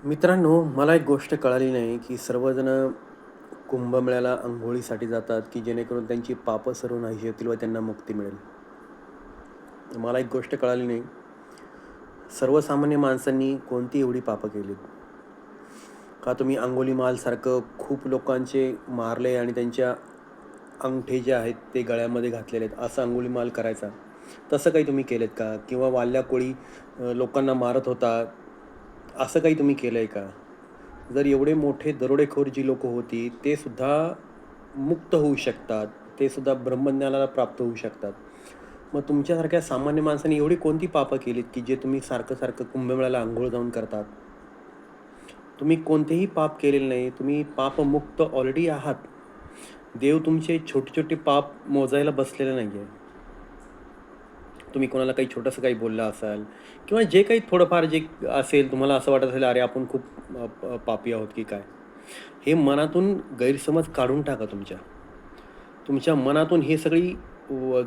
मित्रांनो, मला एक गोष्ट कळाली नाही, की सर्वजण कुंभमेळ्याला अंघोळीसाठी जातात, की जेणेकरून त्यांची पापं सर्व नाहीशी होतील व त्यांना मुक्ती मिळेल. मला एक गोष्ट कळाली नाही, सर्वसामान्य माणसांनी कोणती एवढी पापं केलीत? का तुम्ही अंगुलीमालसारखं खूप लोकांचे मारले आणि त्यांच्या अंगठे जे आहेत ते गळ्यामध्ये घातलेले आहेत, असं अंगुलीमाल करायचा. तसं काही तुम्ही केलेत का? किंवा वाल्या कोळी लोकांना मारत होता, असं काही तुम्ही केलंय का? जर एवढे मोठे दरोडेखोर जी लोकं होती, ते सुद्धा मुक्त होऊ शकतात. ते सुद्धा ब्रह्मज्ञानाला प्राप्त होऊ शकतात. मग तुमच्यासारख्या सामान्य माणसाने एवढी कोणती पापं केलीत, की जे तुम्ही सारखं-सारखं कुंभमेळ्याला अंघोळ जाऊन करतात? तुम्ही कोणतेही पाप केलेले नाही. तुम्ही पापमुक्त ऑलरेडी आहात. देव तुमचे छोटे-छोटे पाप मोजायला बसलेला नाहीये. तुम्ही कोणाला काही छोटंसं काही बोलला असाल किंवा जे काही थोडंफार जे असेल, तुम्हाला असं वाटत असेल, "अरे, आपण खूप पापी आहोत की काय?" हे मनातून गैरसमज काढून टाका तुमच्या. तुमच्या मनातून ही सगळी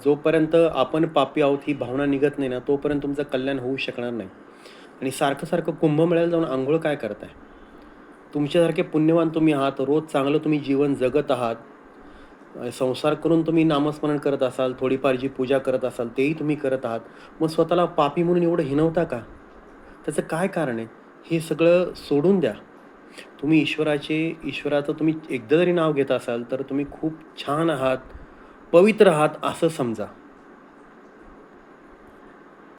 जोपर्यंत आपण पापी आहोत ही भावना निघत नाही ना, तोपर्यंत तुमचं कल्याण होऊ शकणार नाही. आणि सारखं-सारखं कुंभमेळ्याला जाऊन अंघोळ काय करताय? तुमच्यासारखे पुण्यवान तुम्ही आहात. रोज चांगलं तुम्ही जीवन जगत आहात. संसार करून तुम्ही नामस्मरण करत असाल, थोडीफार जी पूजा करत असाल, तेही तुम्ही करत आहात. मग स्वतःला पापी म्हणून एवढं हिणवता का? त्याचं काय कारण आहे? हे सगळं सोडून द्या. तुम्ही ईश्वराचं तुम्ही एकदा जरी नाव घेत असाल, तर तुम्ही खूप छान आहात, पवित्र आहात असं समजा.